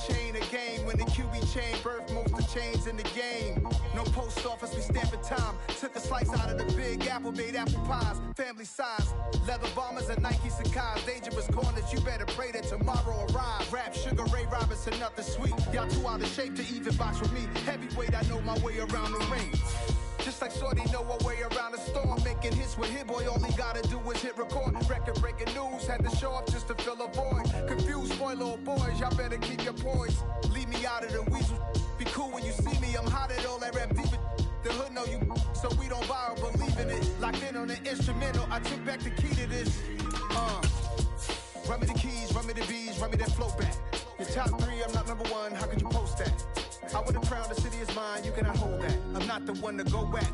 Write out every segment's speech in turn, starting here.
chain a game. When the QB chain birth most of chains in the game. No post office, we stamping time. Took a slice out of the big apple, made apple pies. Family size, leather bombers and Nike Sacai's. Dangerous corners, you better pray that tomorrow arrive. Rap, Sugar Ray Robinson, nothing sweet. Y'all too out of shape to even box with me. Heavyweight, I know my way around the ring. Just like Shorty know a way around the storm. Making hits with Hit Boy, all he gotta do is hit record. Record breaking news, had to show up just to fill a void. Confused boy, little boys, y'all better keep your poise. Leave me out of the weasel. Be cool when you see me, I'm hot at all that rap deep. The hood know you, so we don't borrow, believe in it. Locked in on the instrumental, I took back the key to this. Run me the keys, run me the bees, run me that flow back. Your top three, I'm not number one, how could you post that? I would've crowned the city is mine, you cannot hold that. I'm not the one to go back.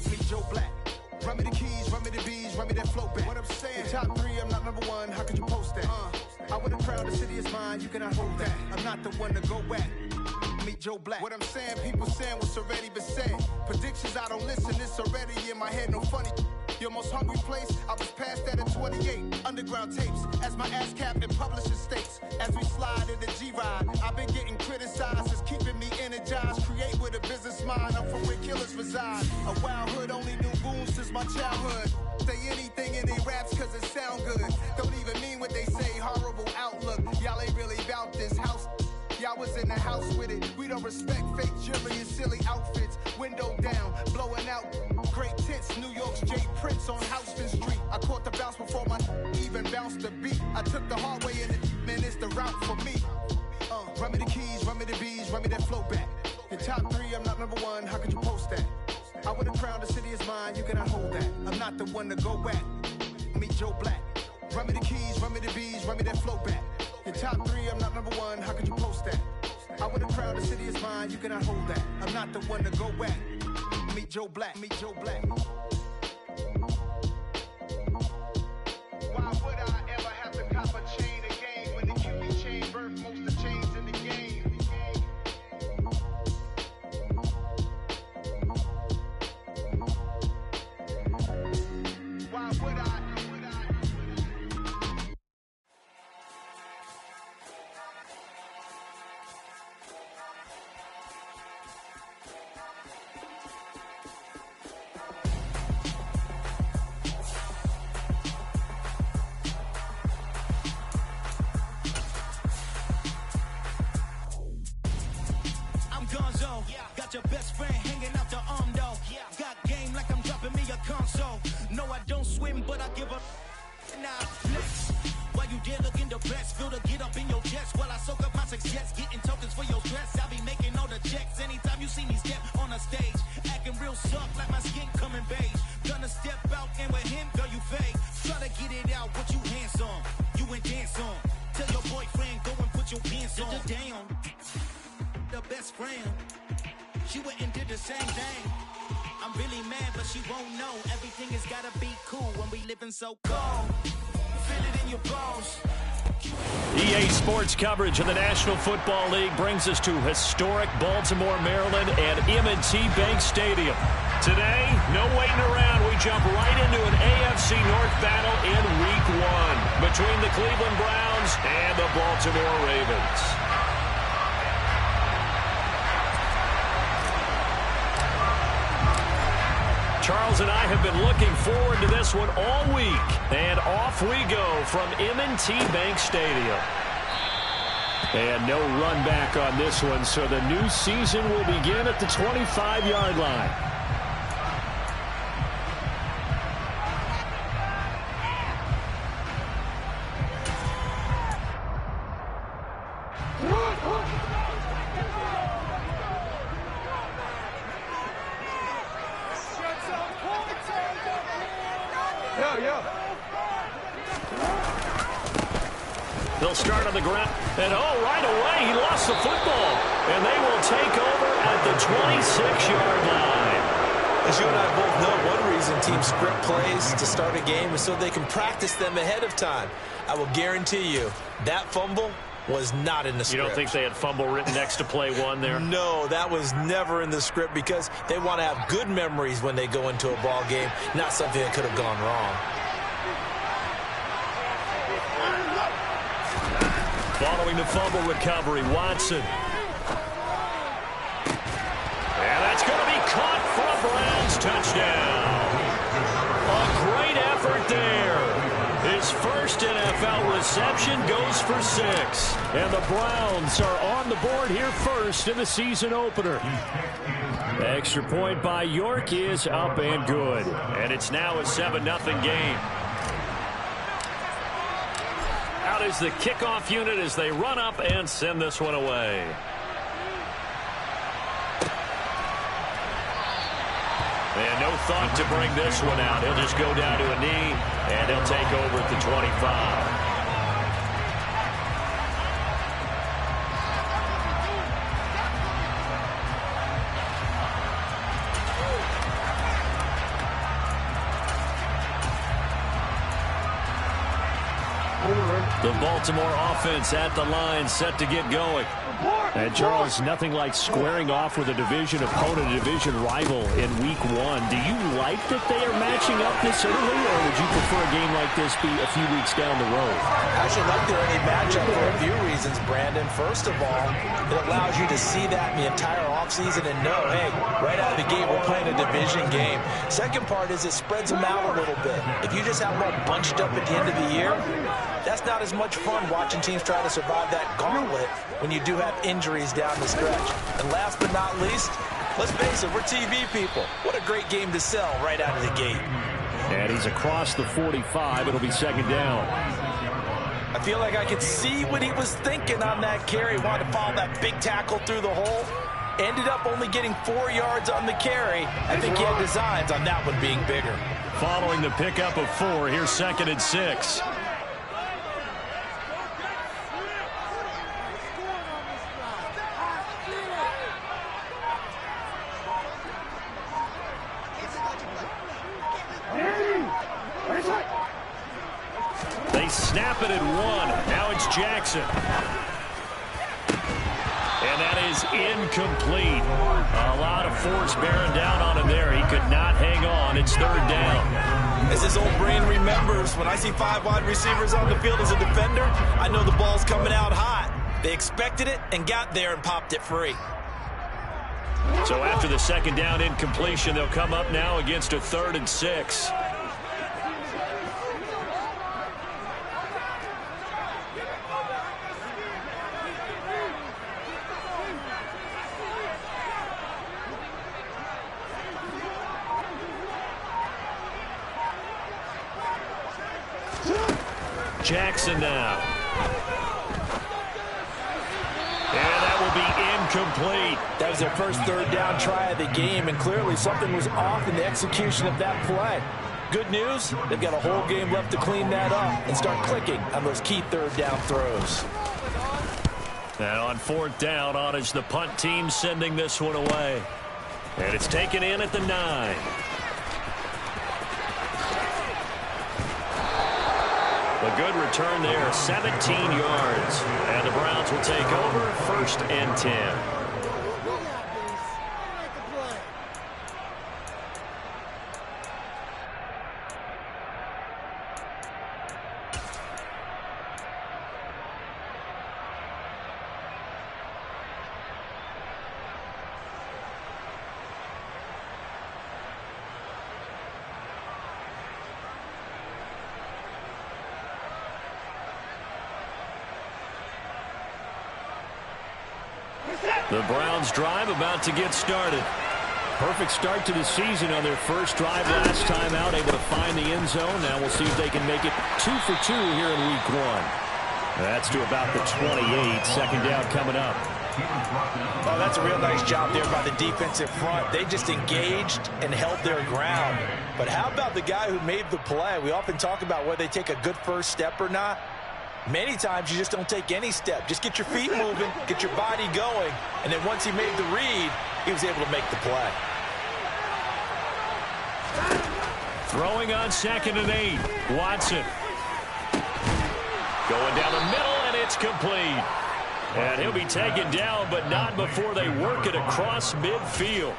Meet Joe Black. Run me the keys, run me the bees, run me that flow back. What I'm saying, your top three, I'm not number one, how could you post that? I would've crowned the city is mine, you cannot hold that. I'm not the one to go back. Meet Joe Black. What I'm saying, people saying what's already been said. Predictions, I don't listen, it's already in my head, no funny. Your most hungry place, I was past that at 28. Underground tapes, as my ass cap in publishing states. As we slide in the G-Ride, I've been getting criticized, it's keeping me energized. Create with a business mind, I'm from where killers reside. A wild hood, only knew goons since my childhood. Say anything in they raps cause it sound good. Don't even mean what they say, horrible outlook. Y'all ain't really about this house. Y'all was in the house with it. We don't respect fake jewelry and silly outfits. Window down, blowing out. Great tits, New York's J. Prince on Houston Street. I caught the bounce before my even bounced the beat. I took the hard way in it, man, it's the route for me. Run me the keys, run me the bees, run me that flow back. Your top three, I'm not number one, how could you post that? I would've crowned the city is mine, you cannot hold that. I'm not the one to go back. Meet Joe Black. Run me the keys, run me the bees, run me that flow back. Your top three, I'm not number one, how could you post that? I would've crowned the city is mine, you cannot hold that. I'm not the one to go back. Meet Joe Black, meet Joe Black. Why would I ever have to cop a chain again when the QB chain birth most of chains in the game? Why would I? Got your best friend hanging out the arm though. Got game like I'm dropping me a console. No, I don't swim, but I give up. Nah, next. While you there looking the best, feel the get up in your chest while I soak up my success, getting tokens for your stress. I be making all the checks anytime you see me step on a stage, acting real soft like my skin coming beige. Gonna step out and with him, girl, you fake. Try to get it out, what you hands on, you ain't dance on. Tell your boyfriend go and put your pants on. Down, the best friend. She went and did the same thing. I'm really mad, but she won't know. Everything has gotta be cool when we living so cold. Feel it in your bones. EA Sports coverage of the National Football League brings us to historic Baltimore, Maryland and M&T Bank Stadium. Today, no waiting around. We jump right into an AFC North battle in Week 1 between the Cleveland Browns and the Baltimore Ravens. Charles and I have been looking forward to this one all week. And off we go from M&T Bank Stadium. And no run back on this one, so the new season will begin at the 25-yard line. They'll start on the ground, and right away, he lost the football. And they will take over at the 26-yard line. As you and I both know, one reason teams script plays to start a game is so they can practice them ahead of time. I will guarantee you, that fumble was not in the script. You don't think they had fumble written next to play one there? No, that was never in the script because they want to have good memories when they go into a ball game, not something that could have gone wrong. Following following the fumble recovery. Watson. And that's going to be caught for a Browns touchdown. A great effort there. His first NFL reception goes for 6. And the Browns are on the board here first in the season opener. Extra point by York is up and good. And it's now a 7-0 game. Out is the kickoff unit as they run up and send this one away. And no thought to bring this one out. He'll just go down to a knee, and he'll take over at the 25. The Baltimore offense at the line, set to get going. And Charles, nothing like squaring off with a division opponent, a division rival in week 1. Do you like that they are matching up this early, or would you prefer a game like this be a few weeks down the road? I actually like the early matchup for a few reasons, Brandon. First of all, it allows you to see that in the entire offseason and know, hey, right out of the gate, we're playing a division game. Second part is it spreads them out a little bit. If you just have them all bunched up at the end of the year, that's not as much fun watching teams try to survive that gauntlet when you do have injuries down the stretch. And last but not least, let's face it, we're TV people. What a great game to sell right out of the gate. And he's across the 45. It'll be second down. I feel like I could see what he was thinking on that carry. Wanted to follow that big tackle through the hole. Ended up only getting 4 yards on the carry. I think he had designs on that one being bigger. Following the pickup of 4, here's 2nd and 6. They snap it at 1. Now it's Jackson. And that is incomplete. A lot of force bearing down on him there. He could not hang on. It's 3rd down. As his old brain remembers, when I see 5 wide receivers on the field as a defender, I know the ball's coming out hot. They expected it and got there and popped it free. So after the 2nd down incompletion, they'll come up now against a 3rd and 6. Jackson now. And that will be incomplete. That was their first 3rd down try of the game, and clearly something was off in the execution of that play. Good news, they've got a whole game left to clean that up and start clicking on those key 3rd down throws. And on 4th down, on is the punt team sending this one away. And it's taken in at the 9. A good return there, 17 yards. And the Browns will take over, 1st and 10. The Browns drive about to get started. Perfect start to the season on their first drive last time out, able to find the end zone. Now we'll see if they can make it 2 for 2 here in week 1. That's to about the 28. 2nd down coming up. Oh, that's a real nice job there by the defensive front. They just engaged and held their ground. But how about the guy who made the play? We often talk about whether they take a good first step or not. Many times you just don't take any step. Just get your feet moving, get your body going, and then once he made the read, he was able to make the play. Throwing on 2nd and 8. Watson. Going down the middle, and it's complete. And he'll be taken down, but not before they work it across midfield.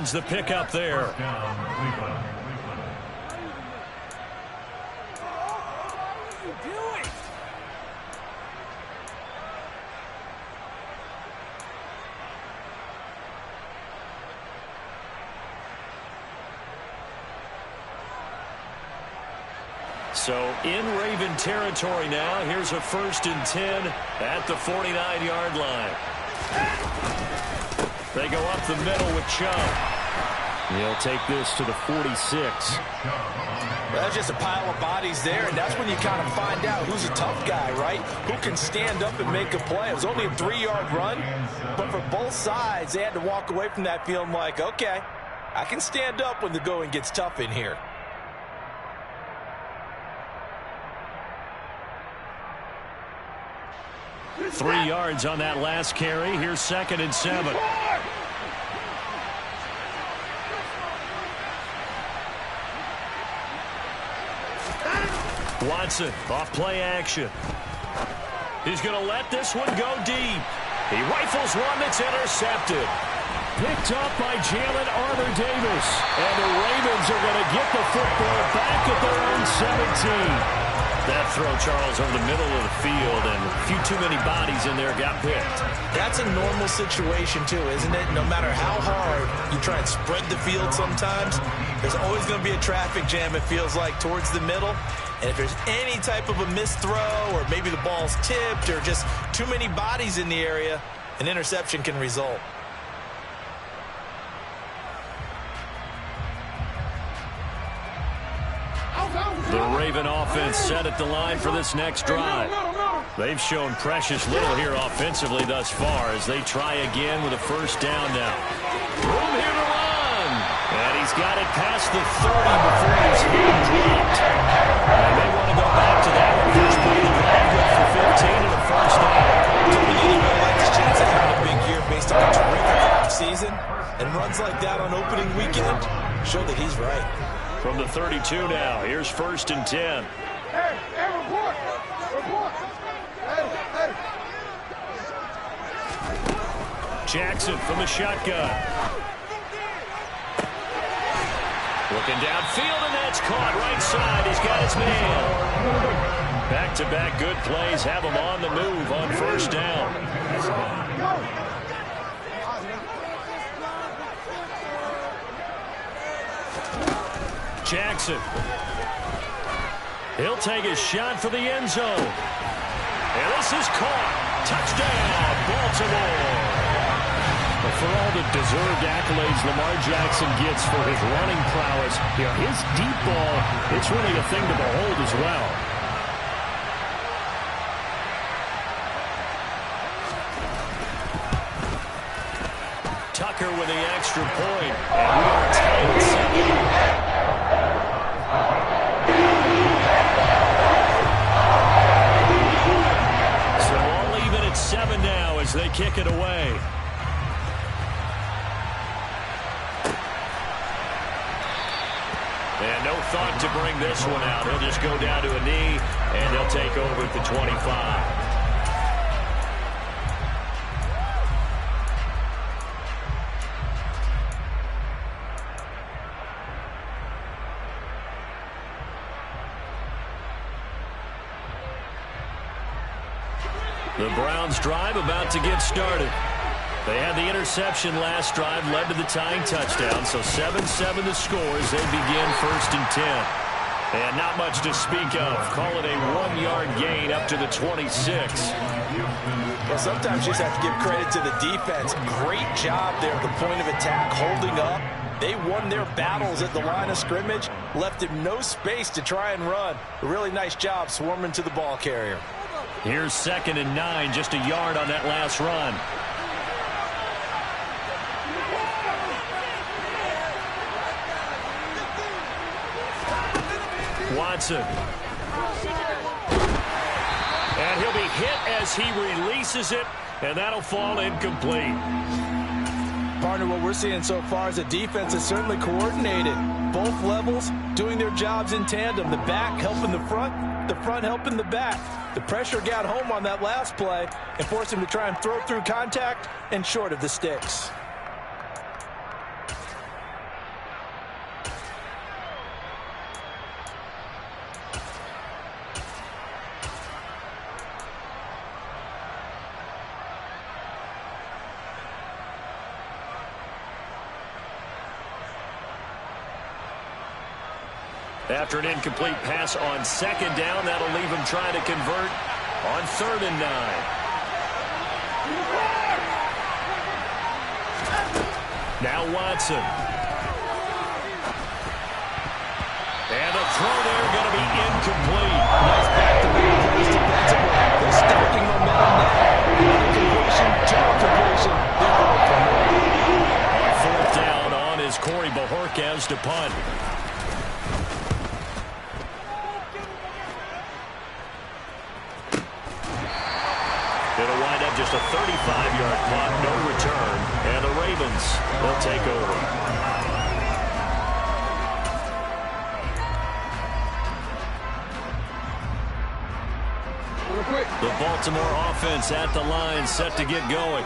yards, the pickup there. So in Raven territory now. Here's a 1st and 10 at the 49-yard line. They go up the middle with Chubb. He'll take this to the 46. That's just a pile of bodies there, and that's when you kind of find out who's a tough guy, right? Who can stand up and make a play. It was only a 3-yard run, but for both sides, they had to walk away from that feeling like, okay, I can stand up when the going gets tough in here. Three yards on that last carry. Here's 2nd and 7. Watson off play action. He's going to let this one go deep. He rifles one that's intercepted. Picked up by Jalen Armour-Davis. And the Ravens are going to get the football back at their own 17. That throw, Charles, over the middle of the field, and a few too many bodies in there got picked. That's a normal situation, too, isn't it? No matter how hard you try and spread the field sometimes, there's always going to be a traffic jam, it feels like, towards the middle. And if there's any type of a missed throw, or maybe the ball's tipped, or just too many bodies in the area, an interception can result. The Raven offense set at the line for this next drive. They've shown precious little here offensively thus far as they try again with a 1st down now. Room here to run. And he's got it past the 30 before his hand dropped. And they want to go back to that one. First play of the drive, good for 15 and a 1st down. Tony Elliott likes his chance of having a big year based on a terrific season. And runs like that on opening weekend show that he's right. From the 32 now, here's 1st and 10. Jackson from the shotgun. Looking downfield, and that's caught right side. He's got his man. Back-to-back good plays have him on the move on 1st down. Jackson. He'll take a shot for the end zone. And this is caught. Touchdown, Baltimore. But for all the deserved accolades Lamar Jackson gets for his running prowess, his deep ball, it's really a thing to behold as well. Tucker with the extra point. And we are tied at 7. So all even at 7 now as they kick it away. And no thought to bring this one out. He'll just go down to a knee, and they'll take over at the 25. The Browns drive about to get started. They had the interception last drive, led to the tying touchdown, so 7-7 the score as they begin 1st and 10. And not much to speak of. Call it a 1-yard gain up to the 26. Well, sometimes you just have to give credit to the defense. Great job there at the point of attack, holding up. They won their battles at the line of scrimmage, left him no space to try and run. A really nice job swarming to the ball carrier. Here's 2nd and 9, just a yard on that last run. Watson. And he'll be hit as he releases it, and that'll fall incomplete. Partner, what we're seeing so far is the defense is certainly coordinated. Both levels doing their jobs in tandem. The back helping the front helping the back. The pressure got home on that last play and forced him to try and throw through contact and short of the sticks. After an incomplete pass on second down, that'll leave him trying to convert on 3rd and 9. Now Watson. And a throw there going to be incomplete. Nice back-to-back plays defensively. They're stacking momentum now. Incompletion, turn completion. They're going for more. On 4th down on is Corey Bojorquez to punt. It'll wind up just a 35-yard punt, no return, and the Ravens will take over. The Baltimore offense at the line, set to get going.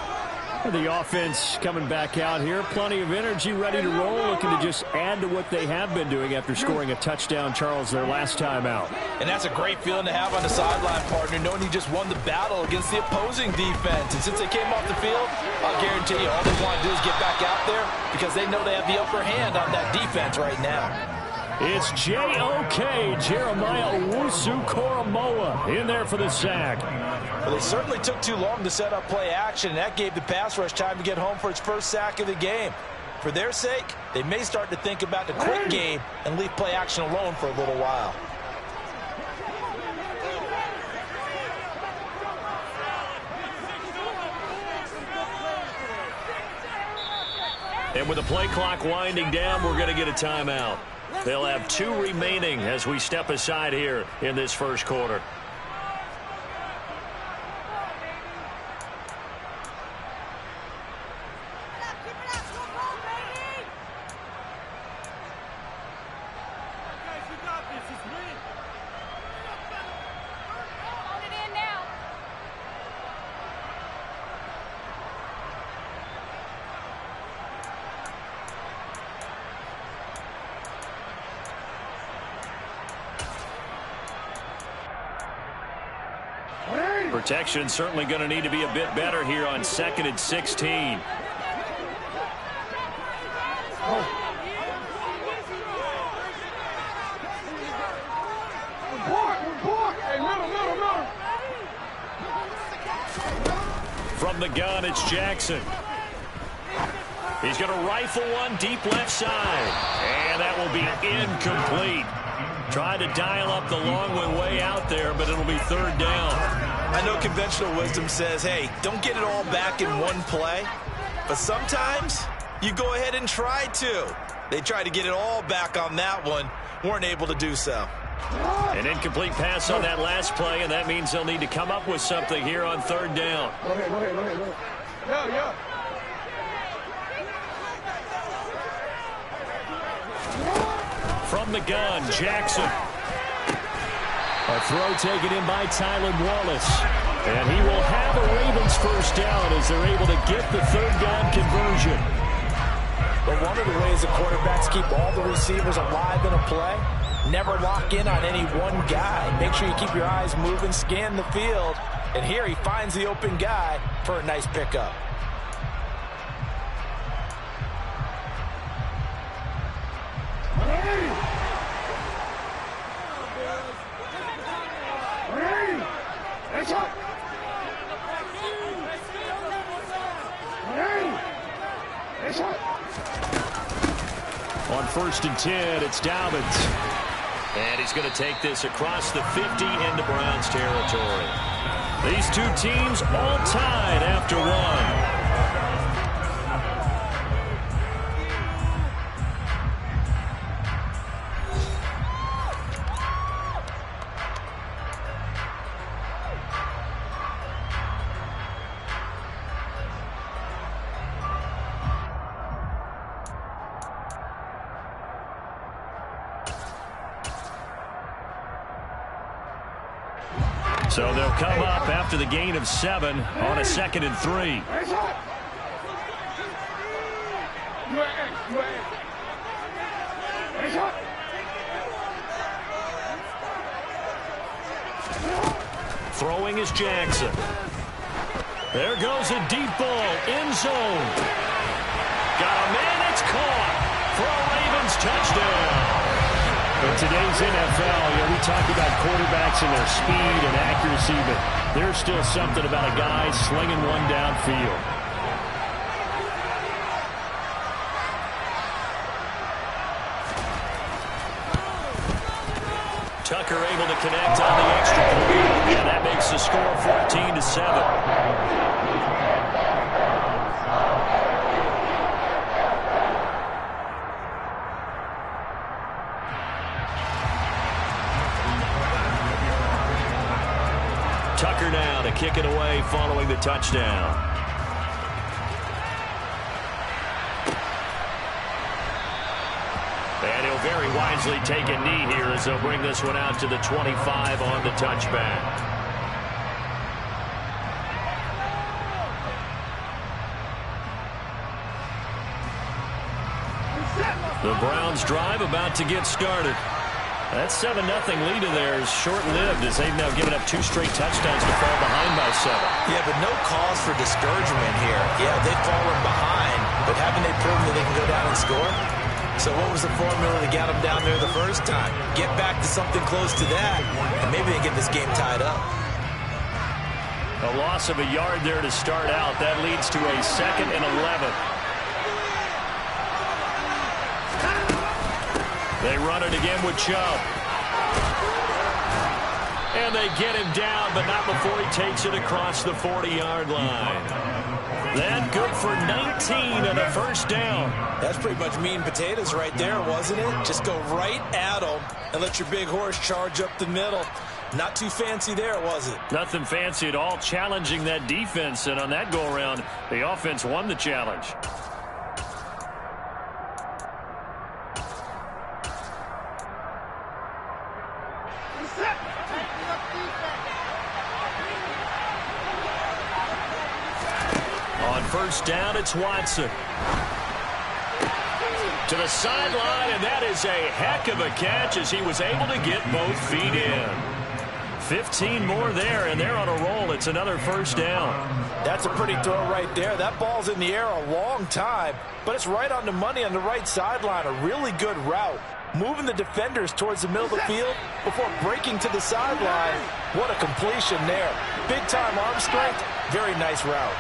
The offense coming back out here. Plenty of energy, ready to roll, looking to just add to what they have been doing after scoring a touchdown, Charles, their last time out. And that's a great feeling to have on the sideline, partner, knowing you just won the battle against the opposing defense. And since they came off the field, I'll guarantee you all they want to do is get back out there because they know they have the upper hand on that defense right now. It's J.O.K. Jeremiah Owusu-Koramoah in there for the sack. Well, they certainly took too long to set up play action, and that gave the pass rush time to get home for its first sack of the game. For their sake, they may start to think about the quick game and leave play action alone for a little while. And with the play clock winding down, we're going to get a timeout. They'll have 2 remaining as we step aside here in this first quarter. Protection certainly going to need to be a bit better here on 2nd and 16. From the gun, it's Jackson. He's going to rifle one deep left side. And that will be incomplete. Trying to dial up the long one way out there, but it'll be 3rd down. I know conventional wisdom says, hey, don't get it all back in one play. But sometimes you go ahead and try to. They tried to get it all back on that one. Weren't able to do so. An incomplete pass on that last play, and that means they'll need to come up with something here on 3rd down. Go ahead. Yeah. From the gun, Jackson. A throw taken in by Tylan Wallace. And he will have a Ravens first down as they're able to get the 3rd down conversion. But one of the ways the quarterbacks keep all the receivers alive in a play, never lock in on any one guy. Make sure you keep your eyes moving, scan the field. And here he finds the open guy for a nice pickup. On 1st and 10, it's Dobbins. And he's going to take this across the 50 into Browns territory. These 2 teams all tied after 1. So they'll come up after the gain of 7 on a 2nd and 3. Throwing is Jackson. There goes a deep ball, end zone. Got a man, it's caught for a Ravens touchdown. In today's NFL, we talk about quarterbacks and their speed and accuracy, but there's still something about a guy slinging one downfield. Tucker able to connect on the extra point, and that makes the score 14-7. Tucker now to kick it away following the touchdown. And he'll very wisely take a knee here as they'll bring this one out to the 25 on the touchback. The Browns drive about to get started. That 7-0 lead of theirs short-lived as they've now given up 2 straight touchdowns to fall behind by 7. Yeah, but no cause for discouragement here. Yeah, they've fallen behind, but haven't they proven that they can go down and score? So what was the formula to get them down there the first time? Get back to something close to that, and maybe they get this game tied up. A loss of a yard there to start out. That leads to a 2nd and 11. They run it again with Chubb. And they get him down, but not before he takes it across the 40-yard line. That good for 19 and a first down. That's pretty much meat and potatoes right there, wasn't it? Just go right at them and let your big horse charge up the middle. Not too fancy there, was it? Nothing fancy at all, challenging that defense. And on that go-around, the offense won the challenge. First down, it's Watson. To the sideline, and that is a heck of a catch as he was able to get both feet in. 15 more there, and they're on a roll. It's another first down. That's a pretty throw right there. That ball's in the air a long time, but it's right on the money on the right sideline. A really good route. Moving the defenders towards the middle of the field before breaking to the sideline. What a completion there. Big-time arm strength. Very nice route.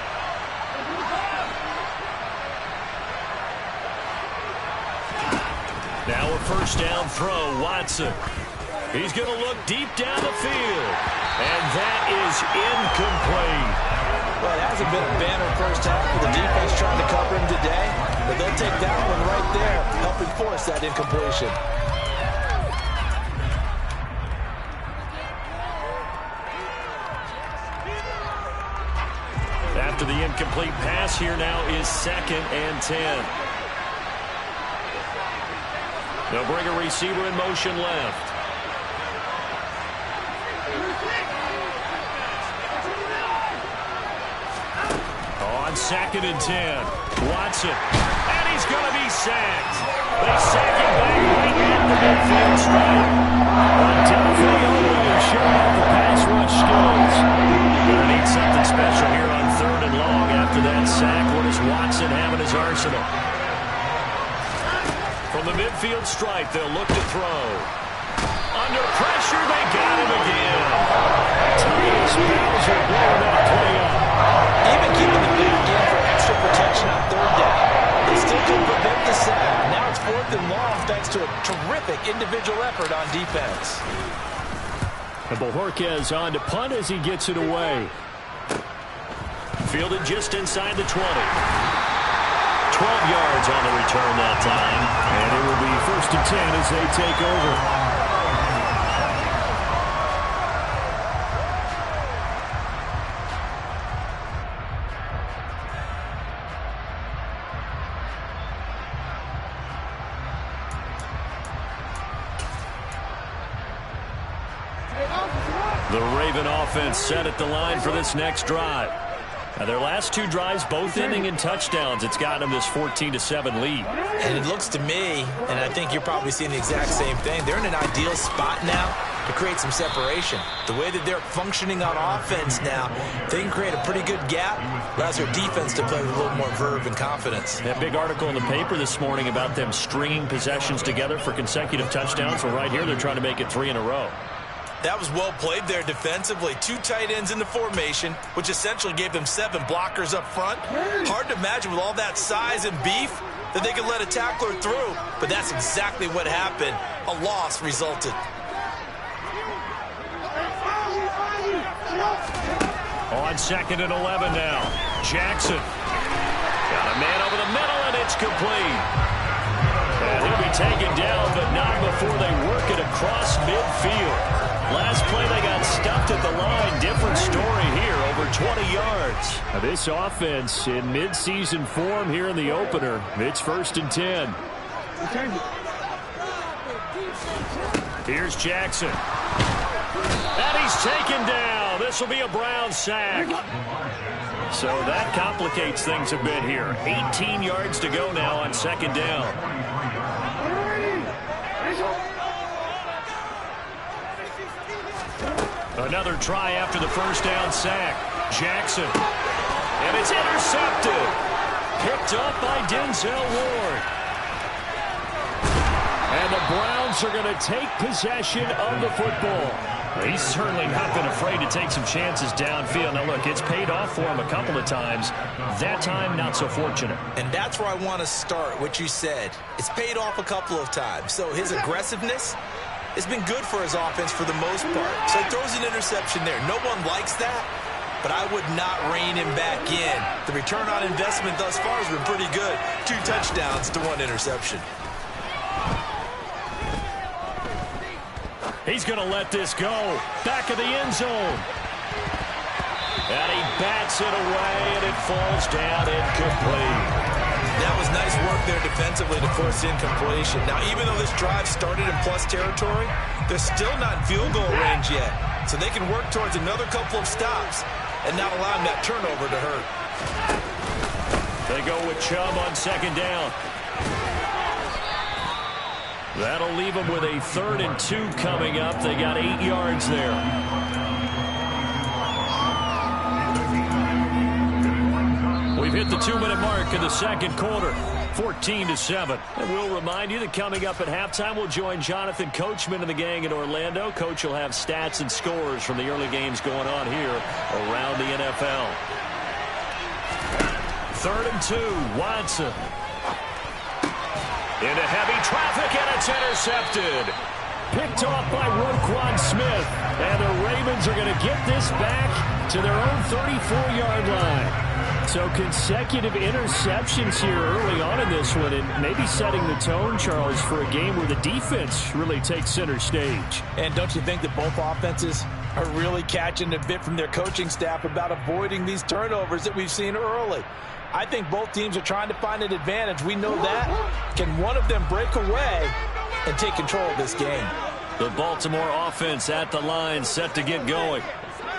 Now a first down throw, Watson. He's going to look deep down the field. And that is incomplete. Well, it hasn't been a banner first half for the defense trying to cover him today. But they'll take that one right there, helping force that incompletion. After the incomplete pass, here now is 2nd and 10. They'll bring a receiver in motion left. On 2nd and 10, Watson. And he's going to be sacked. They sack him back right at the midfield stripe. Adelphia Williams showing off the pass rush skills. Gonna need something special here on 3rd and long after that sack. What does Watson have in his arsenal? From the midfield stripe, they'll look to throw. Under pressure, they got him again. Tyus Bowser blowing that play up. Even keeping the back in for extra protection on 3rd down. They still couldn't prevent the sack. Now it's 4th and long thanks to a terrific individual effort on defense. And Bojorquez on to punt as he gets it away. Fielded just inside the 20. 12 yards on the return that time. And it will be 1st and 10 as they take over. The Raven offense set at the line for this next drive. Now their last 2 drives, both ending in touchdowns. It's gotten them this 14-7 lead. And it looks to me, and I think you're probably seeing the exact same thing, they're in an ideal spot now to create some separation. The way that they're functioning on offense now, they can create a pretty good gap. Allows their defense to play with a little more verve and confidence. That big article in the paper this morning about them stringing possessions together for consecutive touchdowns. Well, right here they're trying to make it 3 in a row. That was well played there defensively. 2 tight ends in the formation, which essentially gave them 7 blockers up front. Hard to imagine with all that size and beef that they could let a tackler through, but that's exactly what happened. A loss resulted. On 2nd and 11 now. Jackson. Got a man over the middle, and it's complete. And he'll be taken down, but not before they work it across midfield. Last play, they got stuffed at the line. Different story here, over 20 yards. Now this offense in midseason form here in the opener. It's 1st and 10. Here's Jackson. And he's taken down. This will be a Brown sack. So that complicates things a bit here. 18 yards to go now on 2nd down. Another try after the 1st down sack. Jackson. And it's intercepted. Picked up by Denzel Ward. And the Browns are going to take possession of the football. He's certainly not been afraid to take some chances downfield. Now, look, it's paid off for him a couple of times. That time, not so fortunate. And that's where I want to start, what you said. It's paid off a couple of times. So his aggressiveness has been good for his offense for the most part. So he throws an interception there. No one likes that, but I would not rein him back in. The return on investment thus far has been pretty good. 2 touchdowns to 1 interception. He's going to let this go. Back of the end zone. And he bats it away, and it falls down incomplete. That was nice work there defensively to force incompletion. Now, even though this drive started in plus territory, they're still not in field goal range yet. So they can work towards another couple of stops and not allowing that turnover to hurt. They go with Chubb on 2nd down. That'll leave them with a 3rd and 2 coming up. They got 8 yards there. We've hit the 2-minute mark in the 2nd quarter, 14-7. And we'll remind you that coming up at halftime, we'll join Jonathan Coachman and the gang in Orlando. Coach will have stats and scores from the early games going on here around the NFL. 3rd and 2, Watson. Into heavy traffic, and it's intercepted. Picked off by Roquan Smith. And the Ravens are going to get this back to their own 34-yard line. So consecutive interceptions here early on in this one, and maybe setting the tone, Charles, for a game where the defense really takes center stage. And don't you think that both offenses are really catching a bit from their coaching staff about avoiding these turnovers that we've seen early? I think both teams are trying to find an advantage. We know that. Can one of them break away and take control of this game? The Baltimore offense at the line, set to get going.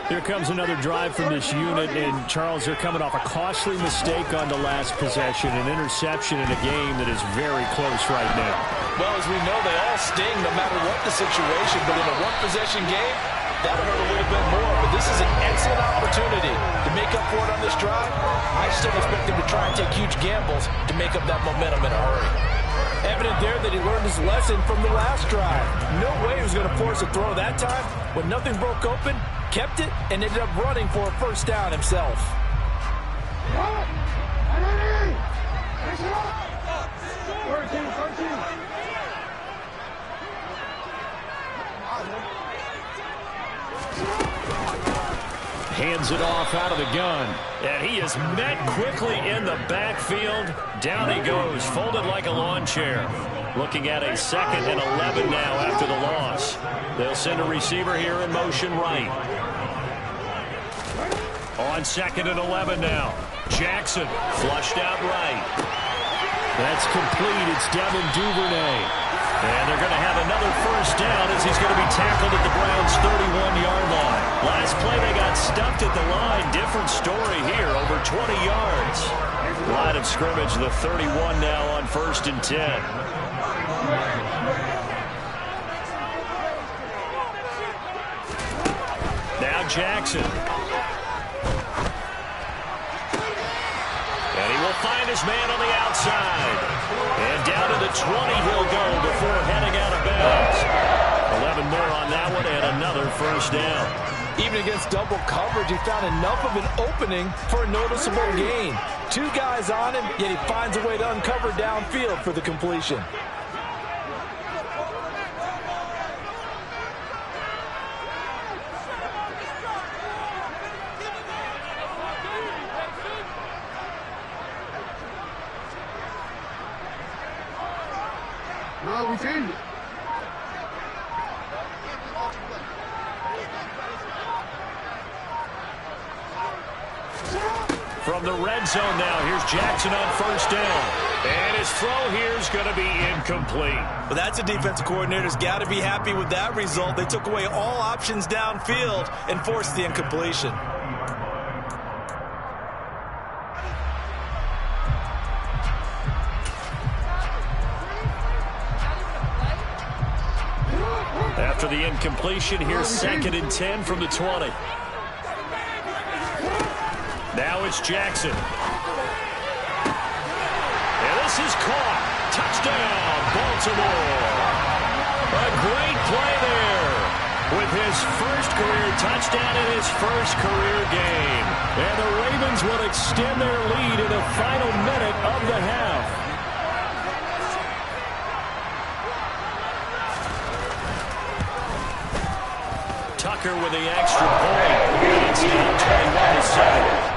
Here comes another drive from this unit, and Charles, they're coming off a costly mistake on the last possession, an interception in a game that is very close right now. Well, as we know, they all sting no matter what the situation, but in a one-possession game, that'll hurt a little bit more. But this is an excellent opportunity to make up for it on this drive. I still expect him to try and take huge gambles to make up that momentum in a hurry. Evident there that he learned his lesson from the last drive. No way he was going to force a throw that time. When nothing broke open, kept it, and ended up running for a 1st down himself. Hands it off out of the gun. And he is met quickly in the backfield. Down he goes, folded like a lawn chair. Looking at a 2nd and 11 now after the loss. They'll send a receiver here in motion right. On 2nd and 11 now. Jackson flushed out right. That's complete. It's Devin Duvernay. And they're going to have another 1st down as he's going to be tackled at the Browns' 31-yard line. Last play, they got stuffed at the line. Different story here, over 20 yards. Line of scrimmage, the 31 now on 1st and 10. Jackson. And he will find his man on the outside. And down to the 20 he'll go before heading out of bounds. 11 more on that one and another first down. Even against double coverage, he found enough of an opening for a noticeable gain. 2 guys on him, yet he finds a way to uncover downfield for the completion. No, we changed it. From the red zone now, here's Jackson on first down. And his throw here is going to be incomplete. Well, that's a defensive coordinator's got to be happy with that result. They took away all options downfield and forced the incompletion. After the incompletion, here's 2nd and 10 from the 20. Now it's Jackson. And this is caught. Touchdown, Baltimore. A great play there with his first career touchdown in his first career game. And the Ravens will extend their lead in the final minute of the half. Tucker with the extra point. It's now 21-7.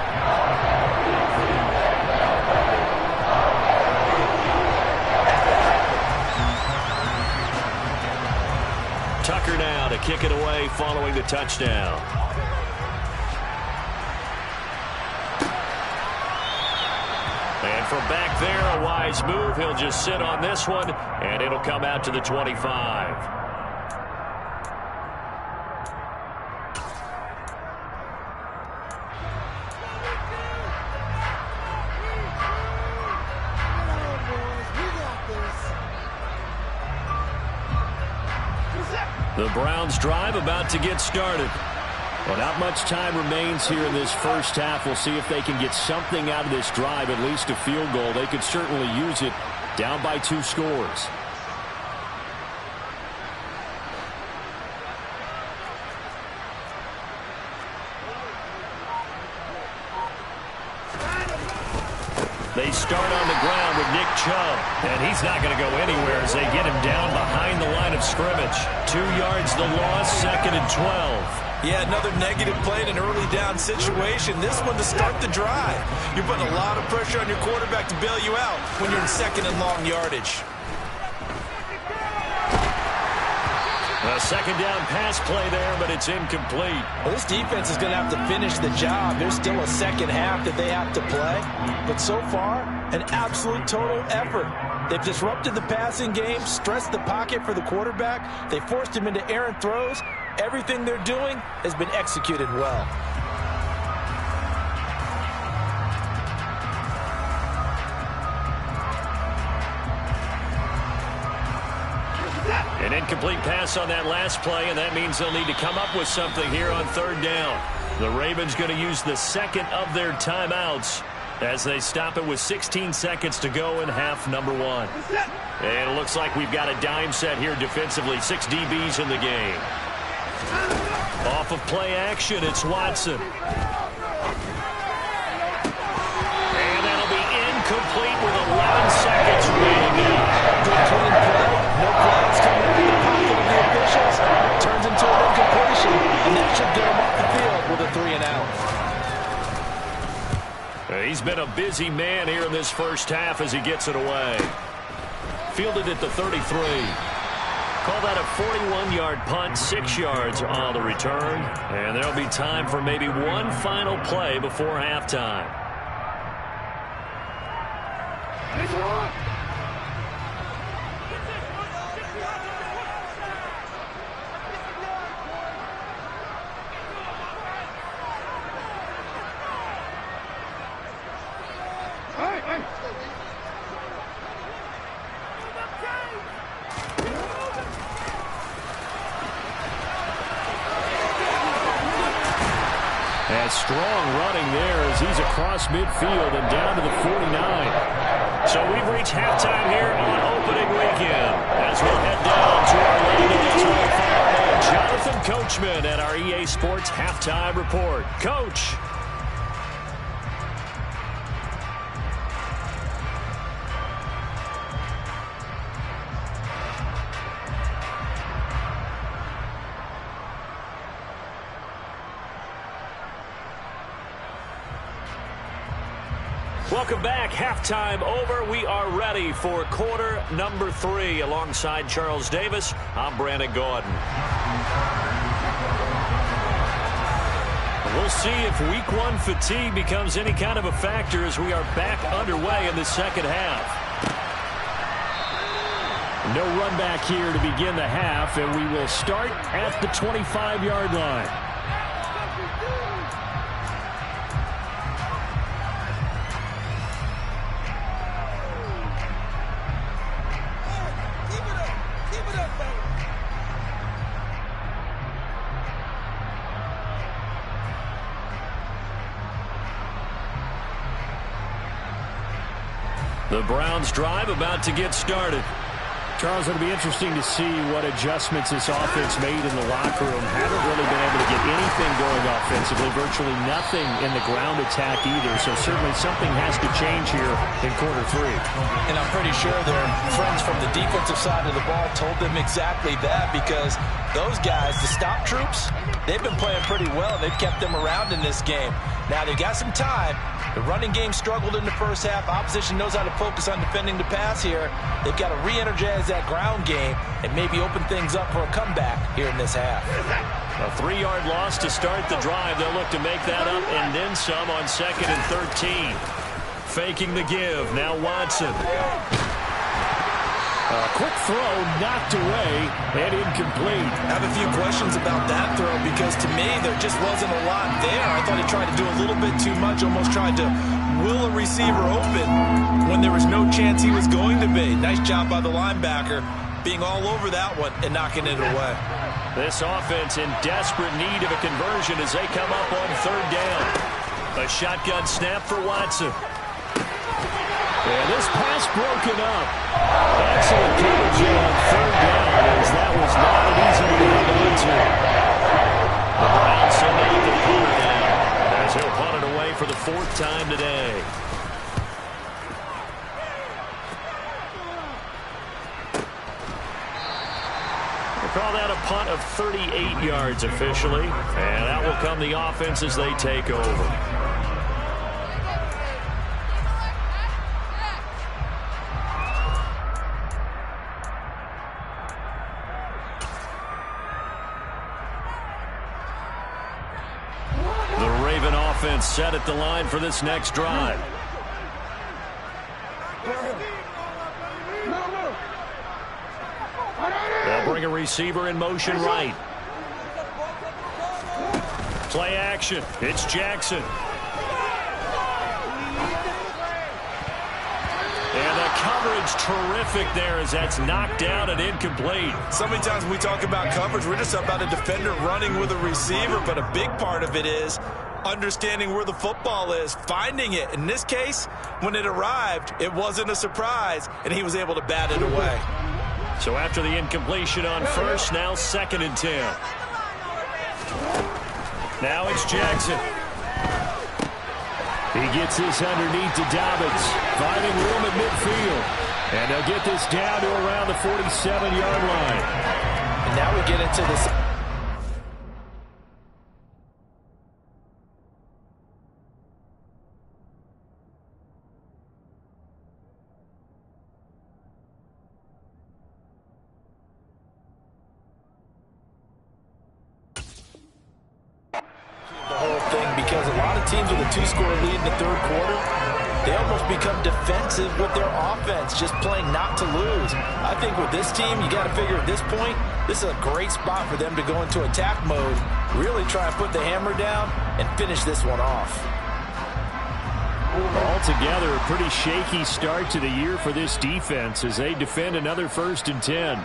Tucker now to kick it away following the touchdown. And from back there, a wise move. He'll just sit on this one, and it'll come out to the 25. The Browns drive about to get started. Well, not much time remains here in this first half. We'll see if they can get something out of this drive, at least a field goal. They could certainly use it down by 2 scores. They start on the ground with Nick Chubb, and he's not going to go anywhere as they get him down behind the line of scrimmage. 2 yards the loss, 2nd and 12. Yeah, another negative play in an early down situation. This one to start the drive. You're putting a lot of pressure on your quarterback to bail you out when you're in 2nd and long yardage. A 2nd down pass play there, but it's incomplete. Well, this defense is going to have to finish the job. There's still a second half that they have to play. But so far, an absolute total effort. They've disrupted the passing game, stressed the pocket for the quarterback. They forced him into errant throws. Everything they're doing has been executed well. An incomplete pass on that last play, and that means they'll need to come up with something here on 3rd down. The Ravens going to use the 2nd of their timeouts as they stop it with 16 seconds to go in half number 1. And it looks like we've got a dime set here defensively. 6 DBs in the game. Off of play action, it's Watson. And that'll be incomplete with 11 seconds remaining now. Good clean play. No flags coming out of the pocket of the officials. Turns into an incompletion, and that should get him off the field with a 3 and out. He's been a busy man here in this first half as he gets it away. Fielded at the 33. Call that a 41-yard punt, 6 yards on the return. And there'll be time for maybe one final play before halftime. strong running there as he's across midfield and down to the 49. So we've reached halftime here on opening weekend as we'll head down to our lane Jonathan Coachman at our EA Sports Halftime Report. Coach. Welcome back. Halftime over. We are ready for quarter number 3. Alongside Charles Davis, I'm Brandon Gaudin. We'll see if week 1 fatigue becomes any kind of a factor as we are back underway in the second half. No run back here to begin the half, and we will start at the 25-yard line. The Browns drive about to get started. Charles, it'll be interesting to see what adjustments this offense made in the locker room. Haven't really been able to get anything going offensively, virtually nothing in the ground attack either. So certainly something has to change here in quarter 3. And I'm pretty sure their friends from the defensive side of the ball told them exactly that, because those guys, the stop troops, they've been playing pretty well. They've kept them around in this game. Now they've got some time. The running game struggled in the first half. Opposition knows how to focus on defending the pass here. They've got to re-energize that ground game and maybe open things up for a comeback here in this half. A 3-yard loss to start the drive. They'll look to make that up and then some on 2nd and 13. Faking the give. Now Watson. A quick throw knocked away and incomplete. I have a few questions about that throw because to me there just wasn't a lot there. I thought he tried to do a little bit too much, almost tried to will a receiver open when there was no chance he was going to be. Nice job by the linebacker being all over that one and knocking it away. This offense in desperate need of a conversion as they come up on 3rd down. A shotgun snap for Watson. And this pass broken up. Excellent coverage on 3rd down as that was not an easy one to hold on to. The Browns send out the punter down as he'll punt it away for the 4th time today. We'll call that a punt of 38 yards officially, and that will come the offense as they take over. Set at the line for this next drive. They'll bring a receiver in motion right. Play action. It's Jackson. And the coverage terrific there as that's knocked down and incomplete. So many times when we talk about coverage, we're just about a defender running with a receiver, but a big part of it is understanding where the football is, finding it. In this case, when it arrived, it wasn't a surprise, and he was able to bat it away. So after the incompletion on 1st, now 2nd and 10. Now it's Jackson. He gets this underneath to Dobbins, finding room at midfield. And they'll get this down to around the 47-yard line. And now we get into this. Teams with a 2-score lead in the 3rd quarter, they almost become defensive with their offense, just playing not to lose. I think with this team, you got to figure at this point, this is a great spot for them to go into attack mode, really try and put the hammer down and finish this one off. Altogether, a pretty shaky start to the year for this defense as they defend another 1st and 10.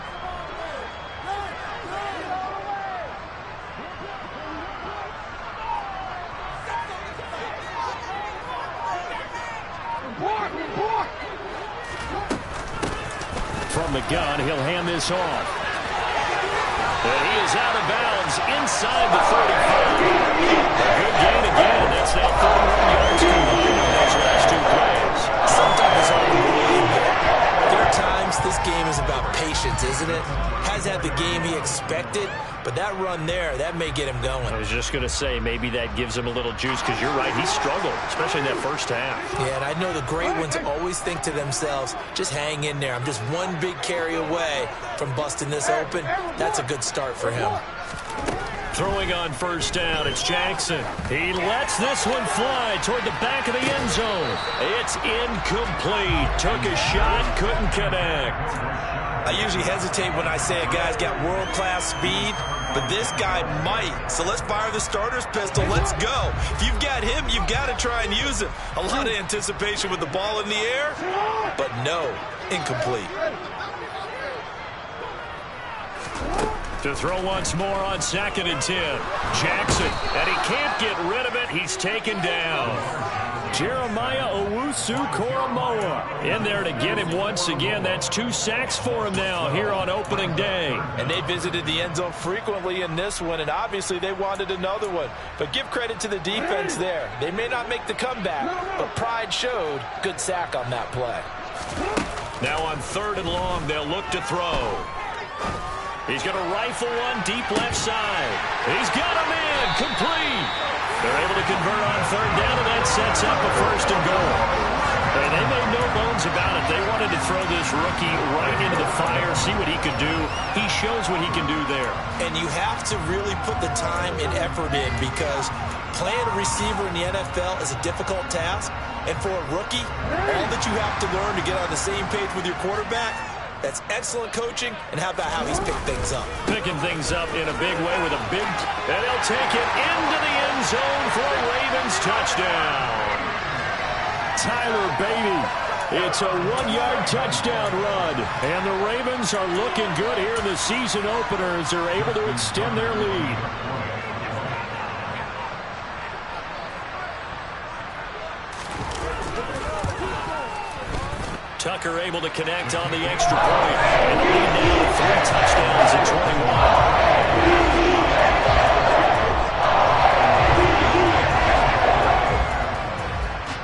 shotgun. He'll hand this off. And he is out of bounds inside the 35. A good gain again. That's now 31 yards combined on those last two plays. Sometimes it's hard to believe, but there are times this game is about patience, isn't it? Has had the game he expected, but that run there, that may get him going. I was just going to say, maybe that gives him a little juice, because you're right, he struggled, especially in that first half. Yeah, and I know the great ones always think to themselves, just hang in there. I'm just one big carry away from busting this open. That's a good start for him. Throwing on first down, it's Jackson. He lets this one fly toward the back of the end zone. It's incomplete. Took a shot, couldn't connect. I usually hesitate when I say a guy's got world-class speed, but this guy might. So let's fire the starter's pistol. Let's go. If you've got him, you've got to try and use him. A lot of anticipation with the ball in the air, but no, incomplete. To throw once more on 2nd and 10. Jackson, and he can't get rid of it. He's taken down. Jeremiah Owusu-Koramoah in there to get him once again. That's 2 sacks for him now here on opening day. And they visited the end zone frequently in this one, and obviously they wanted another one. But give credit to the defense there. They may not make the comeback, but pride showed. Good sack on that play. Now on 3rd and long, they'll look to throw. He's going to rifle one deep left side. He's got him in. Complete. They're able to convert on 3rd down, and that sets up a 1st and goal. And they made no bones about it. They wanted to throw this rookie right into the fire, see what he could do. He shows what he can do there. And you have to really put the time and effort in, because playing a receiver in the NFL is a difficult task. And for a rookie, all that you have to learn to get on the same page with your quarterback, that's excellent coaching, and how about how he's picked things up? Picking things up in a big way with a big, and he'll take it into the end zone for a Ravens touchdown. Tyler Beatty. It's a 1-yard touchdown run, and the Ravens are looking good here in the season opener as they're able to extend their lead. Tucker able to connect on the extra point. And the lead now 3 touchdowns at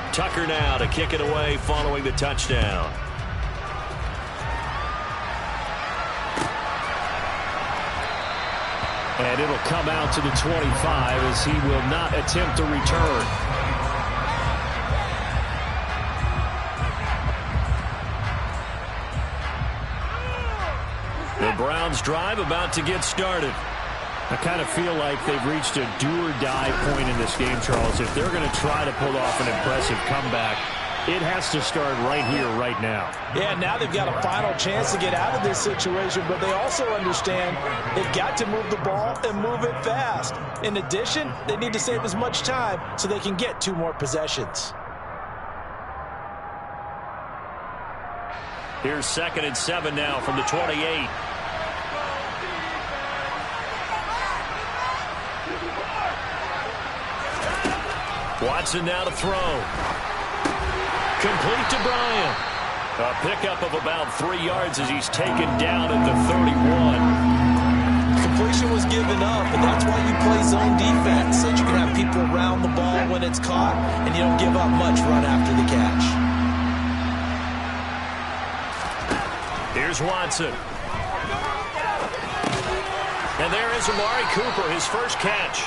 21. Tucker now to kick it away following the touchdown. And it'll come out to the 25 as he will not attempt to return. The Browns drive about to get started. I kind of feel like they've reached a do-or-die point in this game, Charles. If they're going to try to pull off an impressive comeback, it has to start right here, right now. Yeah, now they've got a final chance to get out of this situation, but they also understand they've got to move the ball and move it fast. In addition, they need to save as much time so they can get 2 more possessions. Here's 2nd and 7 now from the 28. Watson now to throw. Complete to Bryant. A pickup of about 3 yards as he's taken down at the 31. Completion was given up, and that's why you play zone defense, so that you can have people around the ball when it's caught, and you don't give up much run after the catch. Here's Watson. And there is Amari Cooper, his first catch.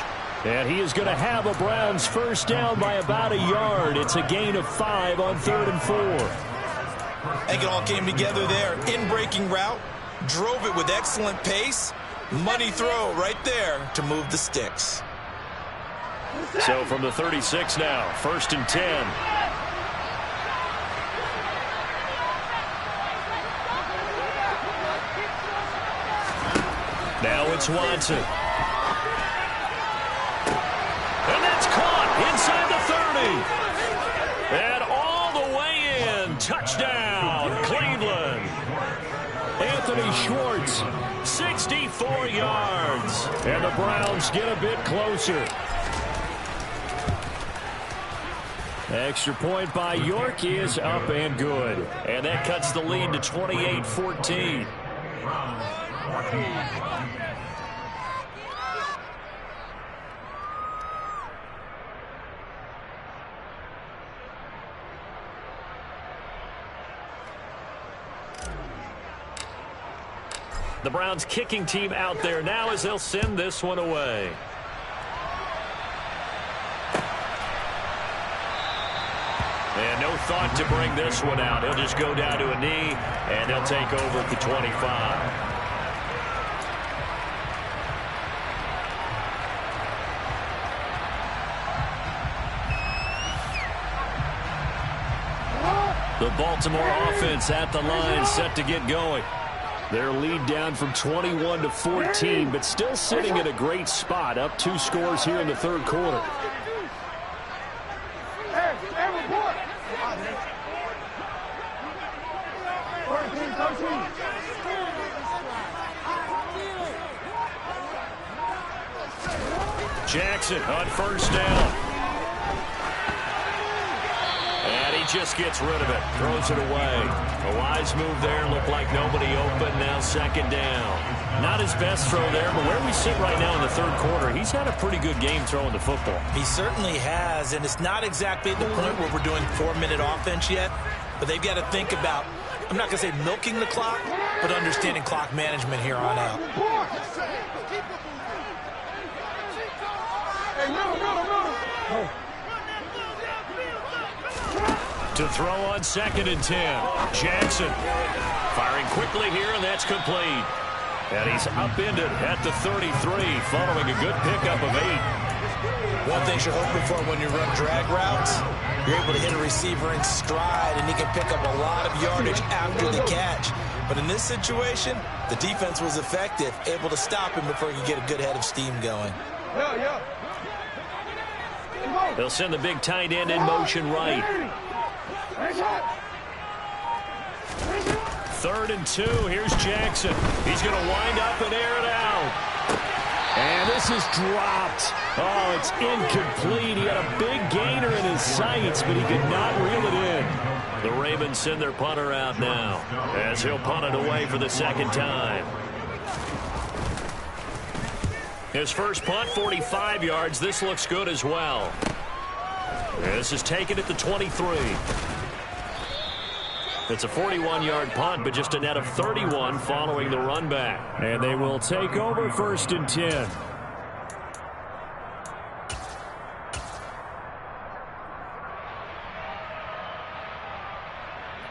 And he is going to have a Browns first down by about a yard. It's a gain of 5 on 3rd and 4. I think it all came together there. In-breaking route, drove it with excellent pace. Money throw right there to move the sticks. So from the 36 now, 1st and 10. Now it's Watson. And that's caught inside the 30. And all the way in. Touchdown, Cleveland. Anthony Schwartz, 64 yards. And the Browns get a bit closer. Extra point by York is up and good. And that cuts the lead to 28-14. The Browns kicking team out there now as they'll send this one away. And no thought to bring this one out. He'll just go down to a knee, and they'll take over at the 25. The Baltimore offense at the line, set to get going. Their lead down from 21 to 14, but still sitting at a great spot, up 2 scores here in the third quarter. Jackson on first down. And he just gets rid of it. Throws it away. A wise move there. Looked like nobody open. Now second down. Not his best throw there, but where we sit right now in the third quarter, he's had a pretty good game throwing the football. He certainly has, and it's not exactly at the point where we're doing 4-minute offense yet, but they've got to think about, I'm not going to say milking the clock, but understanding clock management here on out. To throw on 2nd and 10. Jackson firing quickly here, and that's complete. And he's upended at the 33, following a good pickup of 8. One thing you're hoping for when you run drag routes, you're able to hit a receiver in stride, and he can pick up a lot of yardage after the catch. But in this situation, the defense was effective, able to stop him before he could get a good head of steam going. They'll send the big tight end in motion right. 3rd and 2. Here's Jackson. He's going to wind up and air it out. And this is dropped. Oh, it's incomplete. He had a big gainer in his sights, but he could not reel it in. The Ravens send their punter out now as he'll punt it away for the second time. His first punt, 45 yards. This looks good as well. This is taken at the 23. It's a 41-yard punt, but just a net of 31 following the run back. And they will take over 1st and 10.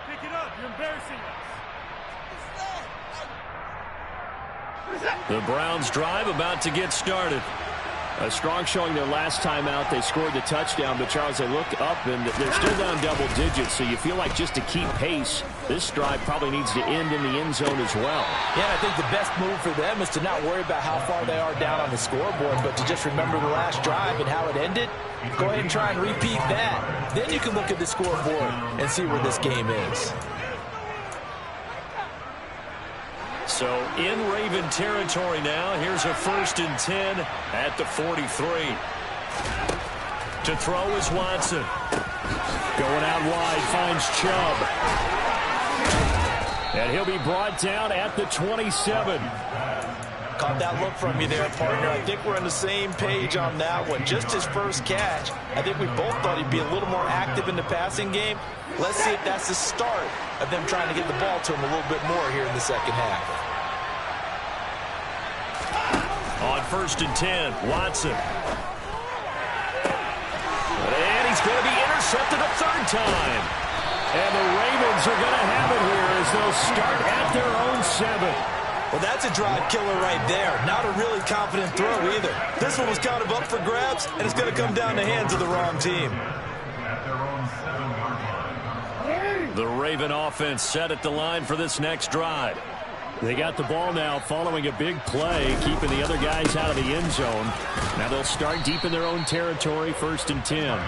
Pick it up. You're embarrassing us. The Browns drive about to get started. A strong showing their last time out. They scored the touchdown, but Charles, they look up and they're still down double digits, so you feel like just to keep pace, this drive probably needs to end in the end zone as well. Yeah, I think the best move for them is to not worry about how far they are down on the scoreboard, but to just remember the last drive and how it ended. Go ahead and try and repeat that. Then you can look at the scoreboard and see where this game is. So in Raven territory now. Here's a 1st and 10 at the 43. To throw is Watson. Going out wide, finds Chubb. And he'll be brought down at the 27. Caught that look from you there, partner. I think we're on the same page on that one. Just his first catch. I think we both thought he'd be a little more active in the passing game. Let's see if that's the start of them trying to get the ball to him a little bit more here in the second half. On 1st and 10, Watson. And he's going to be intercepted a 3rd time. And the Ravens are going to have it here as they'll start at their own 7. Well, that's a drive killer right there. Not a really confident throw either. This one was kind of up for grabs, and it's going to come down the hands of the wrong team. The Raven offense set at the line for this next drive. They got the ball now following a big play, keeping the other guys out of the end zone. Now they'll start deep in their own territory, 1st and 10.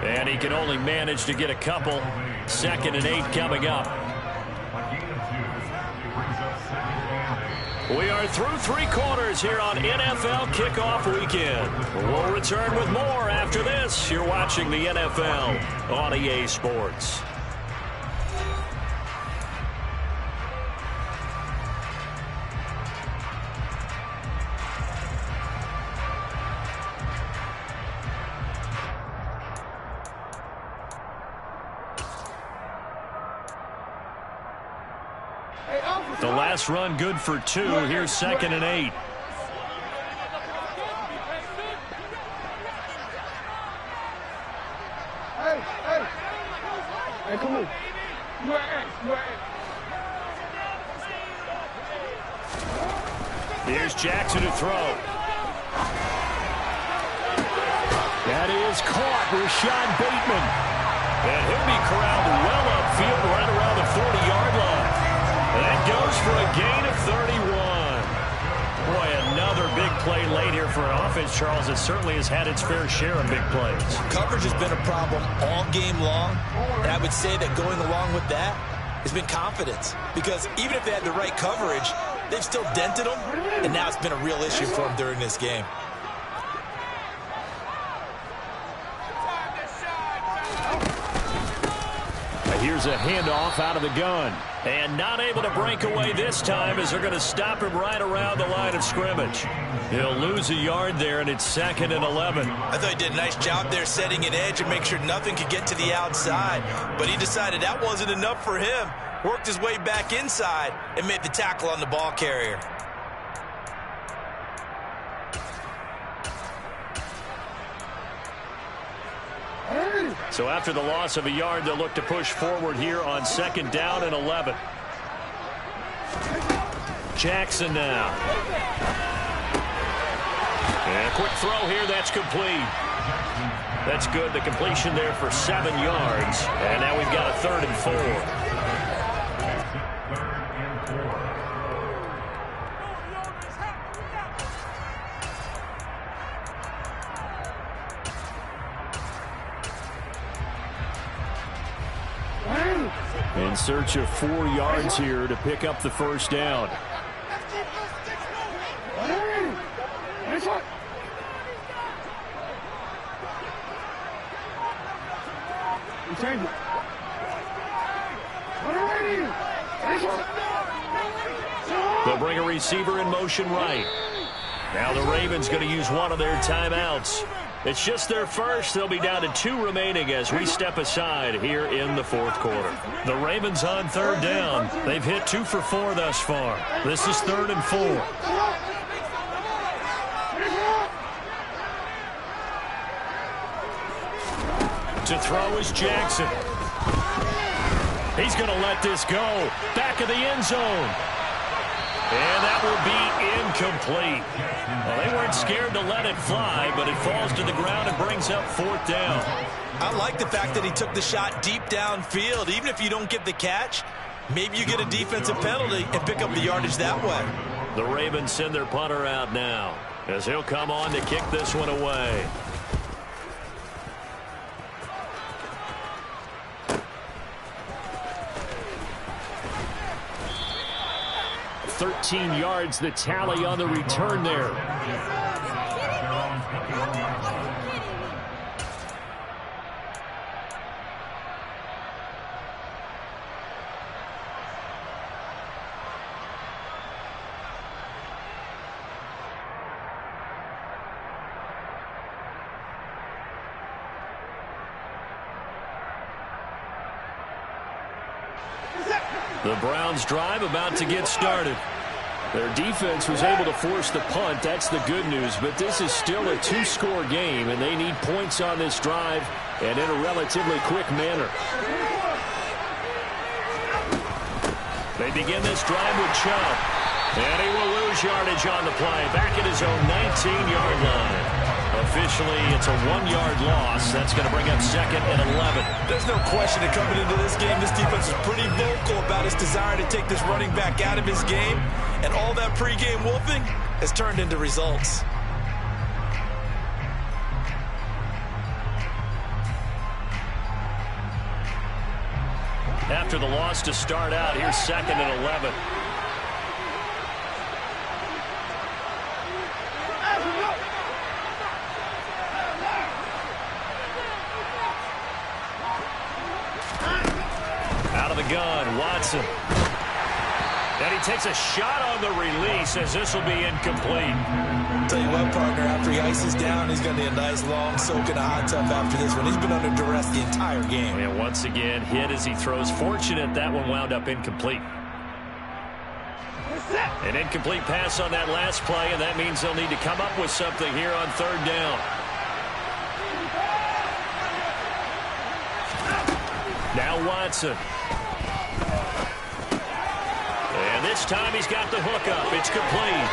And he can only manage to get a couple. 2nd and 8 coming up. We are through 3 quarters here on NFL Kickoff Weekend. We'll return with more after this. You're watching the NFL on EA Sports. The last run good for 2. Here's 2nd and 8. Hey, come on. Here's Jackson to throw. That is caught. Rashad Bateman. And he'll be corralled well upfield right around the 40-yard line. That goes for a gain of 31. Boy, another big play late here for an offense, Charles. It certainly has had its fair share of big plays. Coverage has been a problem all game long, and I would say that going along with that has been confidence. Because even if they had the right coverage, they've still dented them, and now it's been a real issue for them during this game. Here's a handoff out of the gun. And not able to break away this time as they're going to stop him right around the line of scrimmage. He'll lose a yard there, and it's 2nd and 11. I thought he did a nice job there setting an edge and make sure nothing could get to the outside. But he decided that wasn't enough for him. Worked his way back inside and made the tackle on the ball carrier. So after the loss of a yard, they'll look to push forward here on 2nd down and 11. Jackson now. And a quick throw here, that's complete. That's good. The completion there for 7 yards. And now we've got a 3rd and 4. In search of 4 yards here to pick up the 1st down. They'll bring a receiver in motion right. Now the Ravens going to use one of their timeouts. It's just their first. They'll be down to 2 remaining as we step aside here in the 4th quarter. The Ravens on 3rd down. They've hit 2 for 4 thus far. This is 3rd and 4. To throw is Jackson. He's going to let this go. Back of the end zone. And that will be incomplete. Well, they weren't scared to let it fly, but it falls to the ground and brings up 4th down. I like the fact that he took the shot deep downfield. Even if you don't get the catch, maybe you get a defensive penalty and pick up the yardage that way. The Ravens send their punter out now as he'll come on to kick this one away. 13 yards, the tally on the return there. The Browns drive about to get started. Their defense was able to force the punt. That's the good news. But this is still a 2-score game, and they need points on this drive and in a relatively quick manner. They begin this drive with Chubb. And he will lose yardage on the play. Back at his own 19-yard line. Officially, it's a 1-yard loss. That's going to bring up 2nd and 11. There's no question that coming into this game, this defense is pretty vocal about its desire to take this running back out of his game. And all that pregame wolfing has turned into results. After the loss to start out, here's 2nd and 11. Watson. And he takes a shot on the release as this will be incomplete. Tell you what, partner, after he ices down, he's going to need a nice long soak in a hot tub after this one. He's been under duress the entire game. And once again, hit as he throws. Fortunate that one wound up incomplete. An incomplete pass on that last play, and that means they'll need to come up with something here on third down. Now Watson. And this time he's got the hook up. It's complete.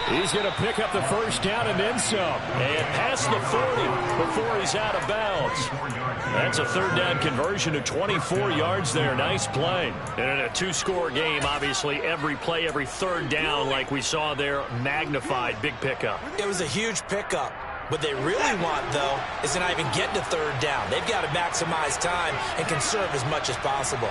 He's going to pick up the first down and then some. And past the 40 before he's out of bounds. That's a third down conversion to 24 yards there. Nice play. And in a two-score game, obviously, every play, every third down, like we saw there, magnified. Big pickup. It was a huge pickup. What they really want, though, is to not even get to third down. They've got to maximize time and conserve as much as possible.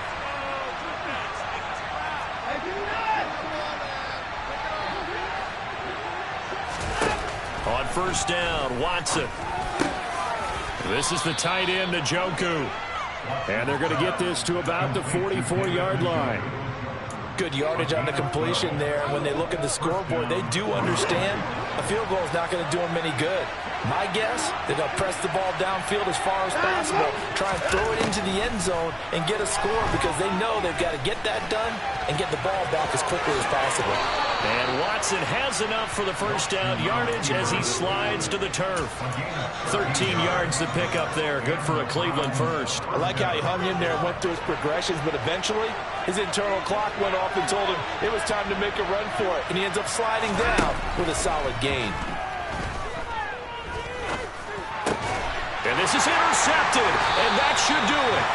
On first down, Watson. This is the tight end, Njoku. And they're going to get this to about the 44-yard line. Good yardage on the completion there. When they look at the scoreboard, they do understand a field goal is not going to do them any good. My guess, they're going to press the ball downfield as far as possible, try and throw it into the end zone and get a score because they know they've got to get that done and get the ball back as quickly as possible. And Watson has enough for the first down yardage as he slides to the turf. 13 yards to pick up there. Good for a Cleveland first. I like how he hung in there and went through his progressions, but eventually his internal clock went off and told him it was time to make a run for it, and he ends up sliding down with a solid gain. And this is intercepted, and that should do it.